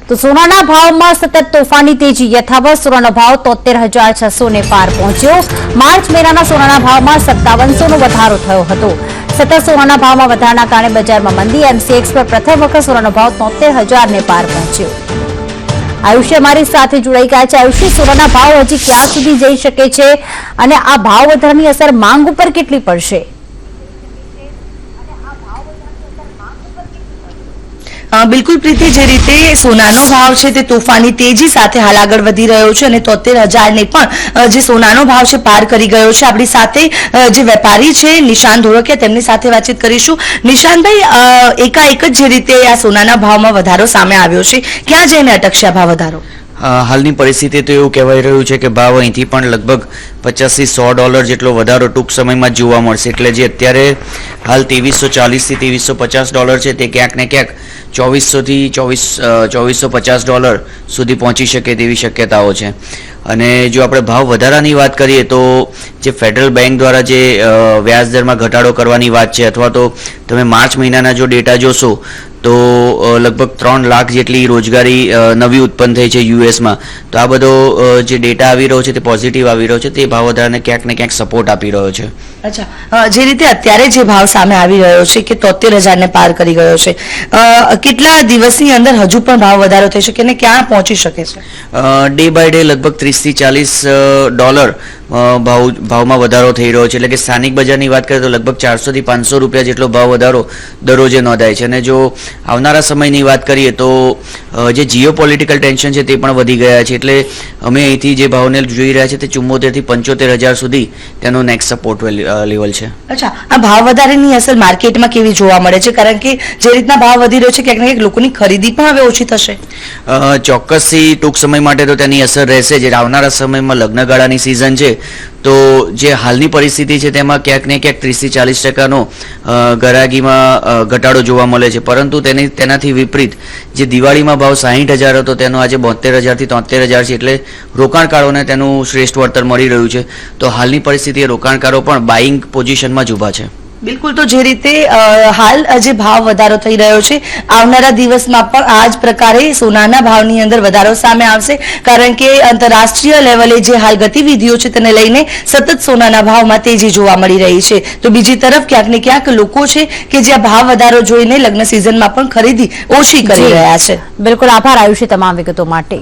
તો સોનાના ભાવમાં સતત તોફાની તેજી યથાવત સોનાનો ભાવ 73,600 ને પાર પહોંચ્યો। માર્ચ મહિનાના સોનાના ભાવમાં 5700 નો વધારો થયો હતો। સતત સોનાના ભાવમાં વધારાના કારણે બજારમાં મંદી। એમસીએક્સ પર પ્રથમ વખત સોનાનો ભાવ 73,000 ને પાર પહોંચ્યો। આયુષ્ય અમારી સાથે જોડાઈ ગયા છે। આયુષ્ય, સોનાના ભાવ હજી ક્યાં સુધી જઈ શકે છે અને આ ભાવ વધારાની અસર માંગ ઉપર કેટલી પડશે? બિલકુલ પ્રીતિ, જે રીતે સોનાનો ભાવ છે તે તોફાની તેજી સાથે હાલ આગળ વધી રહ્યો છે અને 73,000 ને પણ જે સોનાનો ભાવ છે પાર કરી ગયો છે। આપણી સાથે જે વેપારી છે નિશાંત ધોળકિયા, તેમની સાથે વાતચીત કરીશું। નિશાંતભાઈ, એકાએક જ જે રીતે આ સોનાના ભાવમાં વધારો સામે આવ્યો છે, ક્યાં જઈને અટકશે આ ભાવ વધારો? હાલની પરિસ્થિતિ તો એવું કહેવાય રહ્યું છે કે ભાવ અહીંથી પણ લગભગ $50 થી $100 જેટલો વધારો ટૂંક સમયમાં જોવા મળશે। એટલે જે અત્યારે હાલ $2340 થી $2350 છે તે ક્યાંક ને ક્યાંક $2400 થી $2450 સુધી પહોંચી શકે તેવી શક્યતાઓ છે। અને જો આપણે ભાવ વધારાની વાત કરીએ તો જે ફેડરલ બેંક દ્વારા જે વ્યાજ દરમાં ઘટાડો કરવાની વાત છે, અથવા તો તમે માર્ચ મહિનાના જો ડેટા જોશો તો લગભગ 3 લાખ જેટલી રોજગારી નવી ઉત્પન્ન થઈ છે યુએસમાં। તો આ બધો જે ડેટા આવી રહ્યો છે તે પોઝિટિવ આવી રહ્યો છે, તે ભાવ વધારાને ક્યાંક ને ક્યાંક સપોર્ટ આપી રહ્યો છે। અચ્છા, જે રીતે અત્યારે જે ભાવ સામે આવી રહ્યો છે કે 73,000 ને પાર કરી ગયો છે, કેટલા દિવસની અંદર હજુ પણ ભાવ વધારો થઈ શકે અને ક્યાં પહોંચી શકે છે? ડે બાય ડે લગભગ $30 થી $40 ભાવમાં વધારો થઈ રહ્યો છે। એટલે કે સ્થાનિક બજારની વાત કરીએ તો લગભગ $400 થી $500 જેટલો ભાવ વધારો દરરોજે નોંધાય છે। અને જો આવનારા સમયની વાત કરીએ તો જે જીઓપોલિટિકલ ટેન્શન છે તે પણ વધી ગયા છે। એટલે અમે અહીંથી જે ભાવને જોઈ રહ્યા છે તે 74,000 થી 75,000 સુધી તેનો નેક્સ્ટ સપોર્ટ લેવલ છે। અચ્છા, આ ભાવ વધારાની અસર માર્કેટમાં કેવી જોવા મળે છે? કારણ કે જે રીતના ભાવ વધી રહ્યો છે, ક્યાંક ને ક્યાંક લોકોની ખરીદી પણ હવે ઓછી થશે। ચોક્કસથી ટૂંક સમય માટે તો તેની અસર રહેશે જ। આવનારા સમયમાં લગ્નગાળાની સિઝન છે તો જે હાલની પરિસ્થિતિ છે તેમાં ક્યાંક ને ક્યાંક 30 થી 40% ગરાગીમાં ઘટાડો જોવા મળે છે। પરંતુ તેનાથી વિપરીત જે દિવાળીમાં ભાવ 60,000 હતો તેનો આજે 72,000 થી 73,000 છે। એટલે રોકાણકારોને તેનું શ્રેષ્ઠ વળતર મળી રહ્યું છે। તો હાલની પરિસ્થિતિએ રોકાણકારો પણ બાઇંગ પોઝિશનમાં જ ઊભા છે। બિલકુલ, તો જે રીતે હાલ જે ભાવ વધારો થઈ રહ્યો છે, આવનારા દિવસમાં પણ આ જ પ્રકારે સોનાના ભાવની અંદર વધારો સામે આવશે। કારણ કે આંતરરાષ્ટ્રીય લેવલે જે હાલ ગતિવિધિઓ છે તેને લઈને સતત સોનાના ભાવમાં તેજી જોવા મળી રહી છે। તો બીજી તરફ ક્યાંક ને ક્યાંક લોકો છે કે જે આ ભાવ વધારો જોઈને લગ્ન સિઝનમાં પણ ખરીદી ઓછી કરી રહ્યા છે। બિલકુલ, આભાર આયુષી તમામ વિગતો માટે।